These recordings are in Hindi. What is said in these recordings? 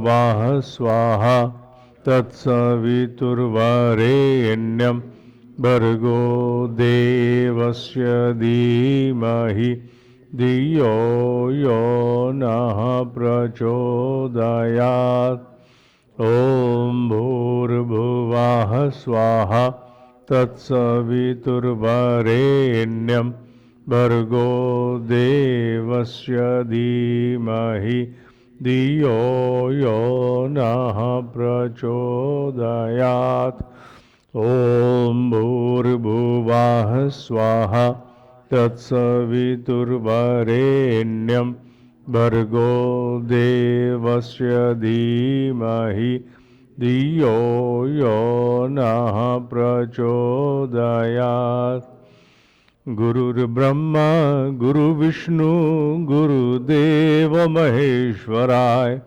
भूर्भुवः स्वाहा तत्सवितुर्वरेण्यं भर्गो देवस्य धीमहि धियो यो नः प्रचोदयात्। ॐ भूर्भुवः स्वाहा तत्सवितुर्वरेण्यं भर्गो देवस्य धीमहि धियो यो नः प्रचोदयात्। ॐ भूर्भुवः स्वाहा तत्सवितुर्वरेण्यं भर्गो देवस्य धीमहि धियो यो नः प्रचोदयात्। गुरुर्ब्रह्मा गुरुविष्णु गुरुदेव महेश्वराय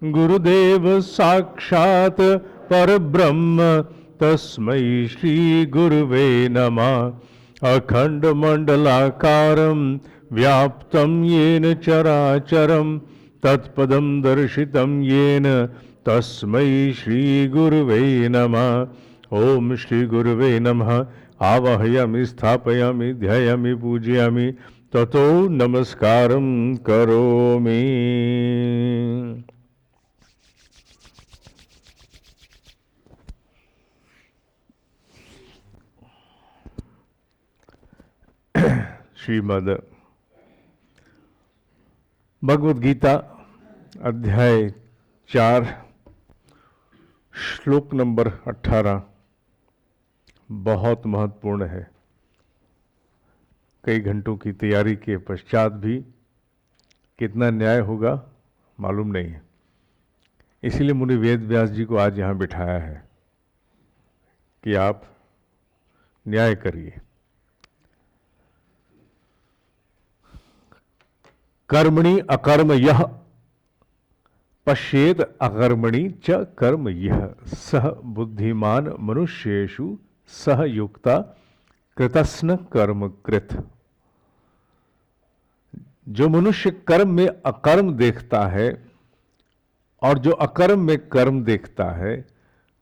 गुरुदेव साक्षात् परब्रह्म तस्मै श्री गुरुवे नमः। अखंडमंडलाकारं व्याप्तं येन चराचरं तत्पदं दर्शितं येन तस्मै श्री गुरुवे नमः। ओम श्री गुरुवे नमः। आवाहयामि स्थापयामि ध्यायामि पूजयामि ततो नमस्कारं करोमि। श्रीमद् भगवद गीता अध्याय 4 श्लोक नंबर 18 बहुत महत्वपूर्ण है। कई घंटों की तैयारी के पश्चात भी कितना न्याय होगा मालूम नहीं है, इसीलिए मुनि वेद व्यास जी को आज यहाँ बिठाया है कि आप न्याय करिए। कर्मणि अकर्म यह पश्येद अकर्मणि च कर्म यह सह बुद्धिमान मनुष्येषु सह युक्ता कृतस्न कर्म कृत। जो मनुष्य कर्म में अकर्म देखता है और जो अकर्म में कर्म देखता है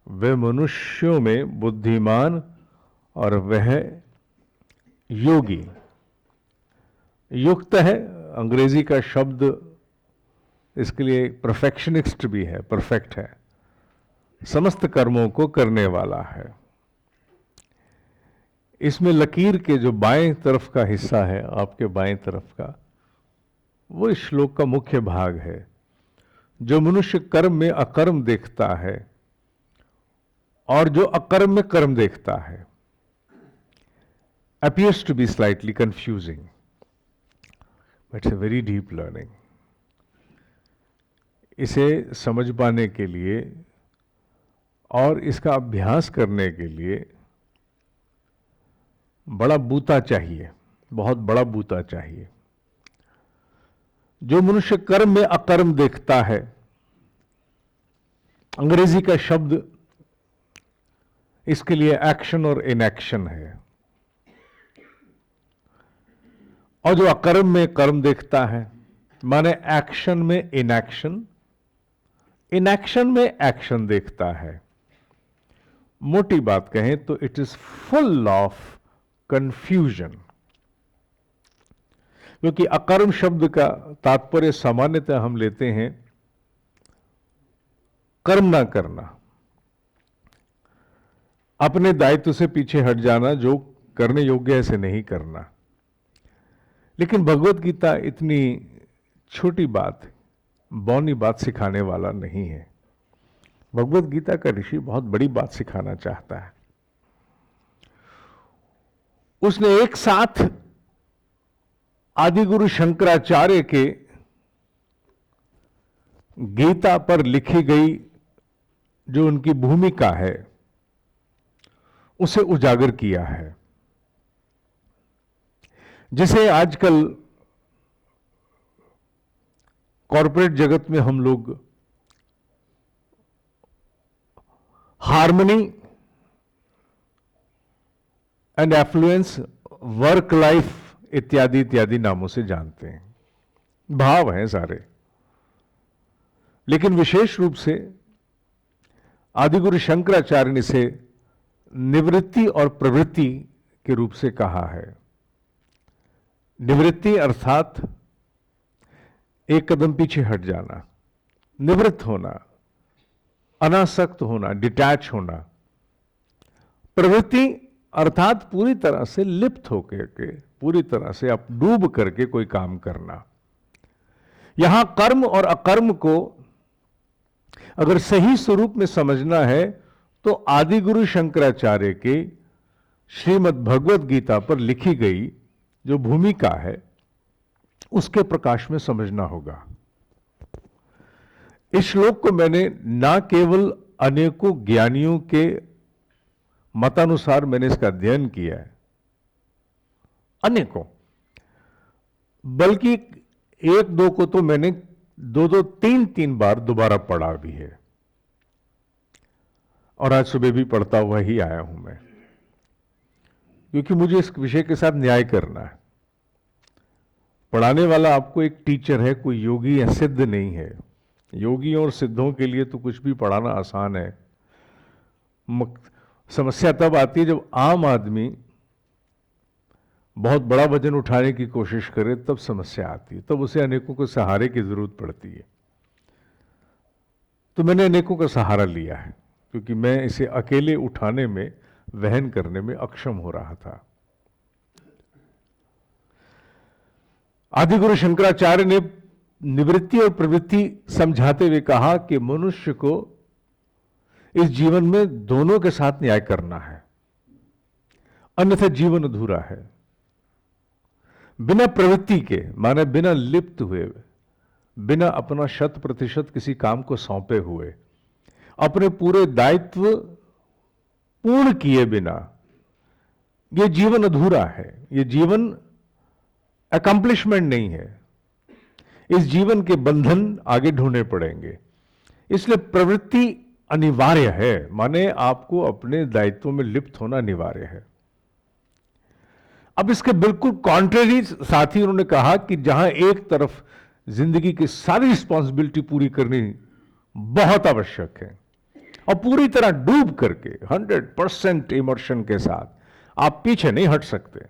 वह मनुष्यों में बुद्धिमान और वह योगी युक्त है। अंग्रेजी का शब्द इसके लिए परफेक्शनिस्ट भी है, परफेक्ट है, समस्त कर्मों को करने वाला है। इसमें लकीर के जो बाएं तरफ का हिस्सा है, आपके बाएं तरफ का, वो इस श्लोक का मुख्य भाग है। जो मनुष्य कर्म में अकर्म देखता है और जो अकर्म में कर्म देखता है, appears to be slightly confusing. It's a very deep learning. इसे समझ पाने के लिए और इसका अभ्यास करने के लिए बड़ा बूता चाहिए, बहुत बड़ा बूता चाहिए। जो मनुष्य कर्म में अकर्म देखता है, अंग्रेजी का शब्द इसके लिए एक्शन और इनएक्शन है। और जो अकर्म में कर्म देखता है माने एक्शन में इनएक्शन, इनएक्शन में एक्शन देखता है। मोटी बात कहें तो it is full of confusion. क्योंकि अकर्म शब्द का तात्पर्य सामान्यतः हम लेते हैं कर्म ना करना, अपने दायित्व से पीछे हट जाना, जो करने योग्य है ऐसे नहीं करना। लेकिन भगवत गीता इतनी छोटी बात, बौनी बात सिखाने वाला नहीं है। भगवत गीता का ऋषि बहुत बड़ी बात सिखाना चाहता है। उसने एक साथ आदिगुरु शंकराचार्य के गीता पर लिखी गई जो उनकी भूमिका है उसे उजागर किया है, जिसे आजकल कॉरपोरेट जगत में हम लोग harmony and affluence, work life इत्यादि इत्यादि नामों से जानते हैं। भाव हैं सारे। लेकिन विशेष रूप से आदिगुरु शंकराचार्य ने इसे निवृत्ति और प्रवृत्ति के रूप से कहा है। निवृत्ति अर्थात एक कदम पीछे हट जाना, निवृत्त होना, अनासक्त होना, डिटैच होना। प्रवृत्ति अर्थात पूरी तरह से लिप्त होकर के, पूरी तरह से आप डूब करके कोई काम करना। यहां कर्म और अकर्म को अगर सही स्वरूप में समझना है तो आदिगुरु शंकराचार्य के श्रीमद् भगवत गीता पर लिखी गई जो भूमिका है उसके प्रकाश में समझना होगा। इस श्लोक को मैंने ना केवल अनेकों ज्ञानियों के मतानुसार मैंने इसका अध्ययन किया है, अनेकों, बल्कि एक दो को तो मैंने दो तीन बार दोबारा पढ़ा भी है, और आज सुबह भी पढ़ता हुआ ही आया हूं मैं, क्योंकि मुझे इस विषय के साथ न्याय करना है। पढ़ाने वाला आपको एक टीचर है, कोई योगी या सिद्ध नहीं है। योगियों और सिद्धों के लिए तो कुछ भी पढ़ाना आसान है। समस्या तब आती है जब आम आदमी बहुत बड़ा वजन उठाने की कोशिश करे, तब समस्या आती है, तब उसे अनेकों के सहारे की जरूरत पड़ती है। तो मैंने अनेकों का सहारा लिया है, क्योंकि मैं इसे अकेले उठाने में, वहन करने में अक्षम हो रहा था। आदिगुरु शंकराचार्य ने निवृत्ति और प्रवृत्ति समझाते हुए कहा कि मनुष्य को इस जीवन में दोनों के साथ न्याय करना है, अन्यथा जीवन अधूरा है। बिना प्रवृत्ति के, माने बिना लिप्त हुए, बिना अपना 100% किसी काम को सौंपे हुए, अपने पूरे दायित्व पूर्ण किए बिना, यह जीवन अधूरा है। यह जीवन अकम्प्लिशमेंट नहीं है। इस जीवन के बंधन आगे ढूंढने पड़ेंगे। इसलिए प्रवृत्ति अनिवार्य है, माने आपको अपने दायित्व में लिप्त होना अनिवार्य है। अब इसके बिल्कुल कॉन्ट्रेरी साथ ही उन्होंने कहा कि जहां एक तरफ जिंदगी की सारी रिस्पॉन्सिबिलिटी पूरी करनी बहुत आवश्यक है और पूरी तरह डूब करके 100% इमर्शन के साथ आप पीछे नहीं हट सकते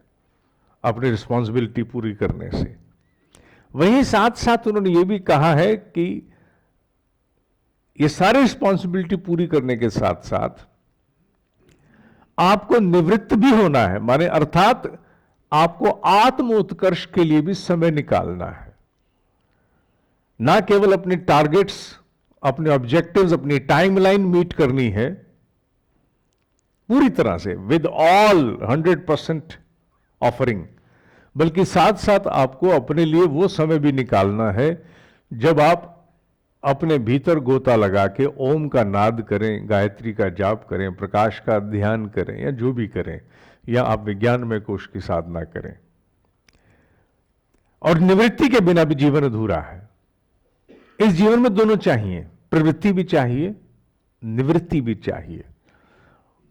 अपनी रिस्पॉन्सिबिलिटी पूरी करने से, वहीं साथ साथ उन्होंने ये भी कहा है कि ये सारी रिस्पॉन्सिबिलिटी पूरी करने के साथ साथ आपको निवृत्त भी होना है, माने अर्थात आपको आत्म उत्कर्ष के लिए भी समय निकालना है। ना केवल अपने टारगेट्स, अपने ऑब्जेक्टिव्स, अपनी टाइमलाइन मीट करनी है पूरी तरह से विद ऑल 100% ऑफरिंग, बल्कि साथ साथ आपको अपने लिए वो समय भी निकालना है जब आप अपने भीतर गोता लगा के ओम का नाद करें, गायत्री का जाप करें, प्रकाश का ध्यान करें, या जो भी करें, या आप विज्ञान में कोश की साधना करें। और निवृत्ति के बिना भी जीवन अधूरा है। इस जीवन में दोनों चाहिए, प्रवृत्ति भी चाहिए, निवृत्ति भी चाहिए।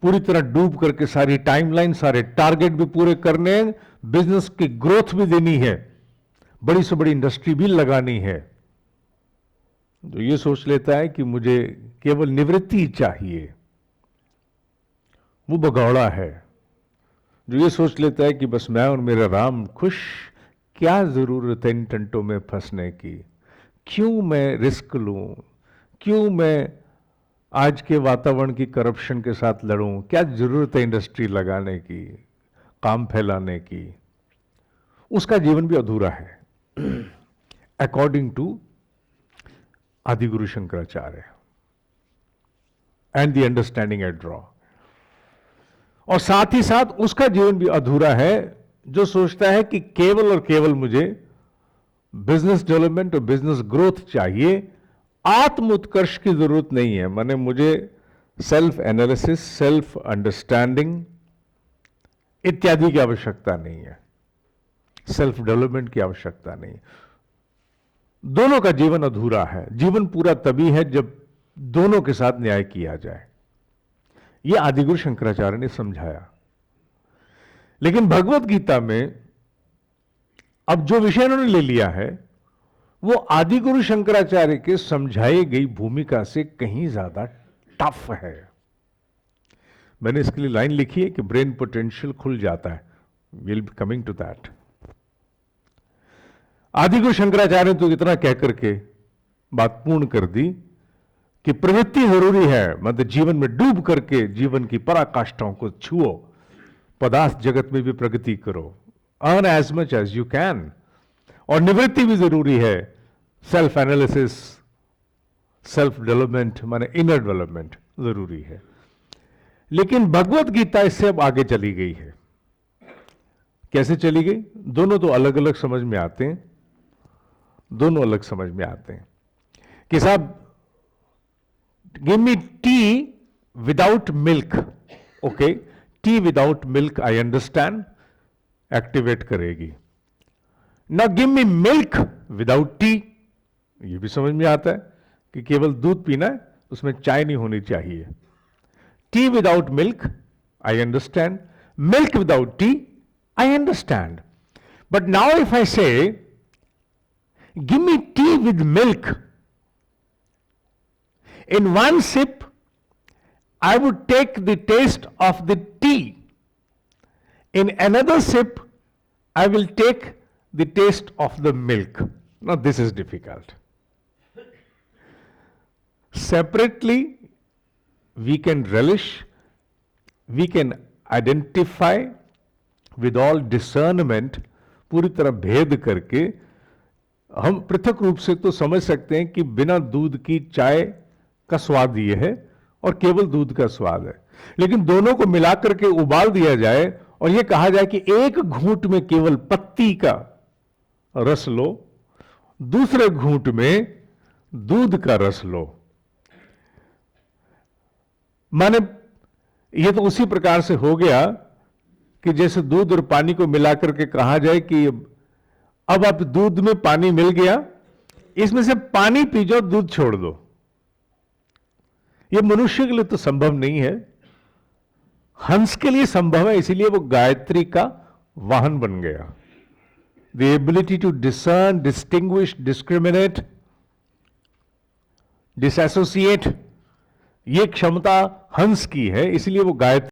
पूरी तरह डूब करके सारी टाइमलाइन, सारे टारगेट भी पूरे करने, बिजनेस की ग्रोथ भी देनी है, बड़ी से बड़ी इंडस्ट्री भी लगानी है। तो ये सोच लेता है कि मुझे केवल निवृत्ति चाहिए, वो भगौड़ा है। जो ये सोच लेता है कि बस मैं और मेरा राम खुश, क्या जरूरत है इन टंटों में फंसने की, क्यों मैं रिस्क लूं, क्यों मैं आज के वातावरण की करप्शन के साथ लड़ूं, क्या जरूरत है इंडस्ट्री लगाने की, काम फैलाने की, उसका जीवन भी अधूरा है according to Adiguru Shankaracharya and the understanding I draw. और साथ ही साथ उसका जीवन भी अधूरा है जो सोचता है कि केवल और केवल मुझे बिजनेस डेवलपमेंट और बिजनेस ग्रोथ चाहिए, आत्म उत्कर्ष की जरूरत नहीं है। माने मुझे सेल्फ एनालिसिस, सेल्फ अंडरस्टैंडिंग इत्यादि की आवश्यकता नहीं है, सेल्फ डेवलपमेंट की आवश्यकता नहीं। दोनों का जीवन अधूरा है। जीवन पूरा तभी है जब दोनों के साथ न्याय किया जाए। यह आदिगुरु शंकराचार्य ने समझाया। लेकिन भगवत गीता में अब जो विषय उन्होंने ले लिया है वो आदि गुरु शंकराचार्य के समझाई गई भूमिका से कहीं ज्यादा टफ है। मैंने इसके लिए लाइन लिखी है कि ब्रेन पोटेंशियल खुल जाता है। Will be coming to that. Adi Guru Shankaracharya ने तो इतना कह करके बात पूर्ण कर दी कि प्रवृत्ति जरूरी है, मतलब जीवन में डूब करके जीवन की पराकाष्ठाओं को छुओ, पदार्थ जगत में भी प्रगति करो, earn as much as you can. और निवृत्ति भी जरूरी है, सेल्फ एनालिसिस, सेल्फ डेवलपमेंट, माने इनर डेवलपमेंट जरूरी है। लेकिन भगवत गीता इससे अब आगे चली गई है। कैसे चली गई? दोनों तो अलग अलग समझ में आते हैं, दोनों अलग समझ में आते हैं कि साहब give me tea without milk. Okay, tea without milk I understand, activate करेगी। Now give me milk without tea, ये भी समझ में आता है कि केवल दूध पीना है, उसमें चाय नहीं होनी चाहिए। Tea without milk I understand, milk without tea I understand. But now if I say give me tea with milk, in one sip I would take the taste of the tea, in another sip I will take the taste of the milk. Now this is difficult. Separately we can relish, we can identify with all discernment, पूरी तरह भेद करके हम पृथक रूप से तो समझ सकते हैं कि बिना दूध की चाय का स्वाद ये है और केवल दूध का स्वाद है। लेकिन दोनों को मिलाकर के उबाल दिया जाए और यह कहा जाए कि एक घूंट में केवल पत्ती का रस लो, दूसरे घूंट में दूध का रस लो, माने यह तो उसी प्रकार से हो गया कि जैसे दूध और पानी को मिलाकर के कहा जाए कि अब आप दूध में पानी मिल गया, इसमें से पानी पी जाओ, दूध छोड़ दो। यह मनुष्य के लिए तो संभव नहीं है, हंस के लिए संभव है, इसीलिए वो गायत्री का वाहन बन गया। The ability to discern, distinguish, discriminate, disassociate, ये क्षमता हंस की है, इसलिए वो गायत्री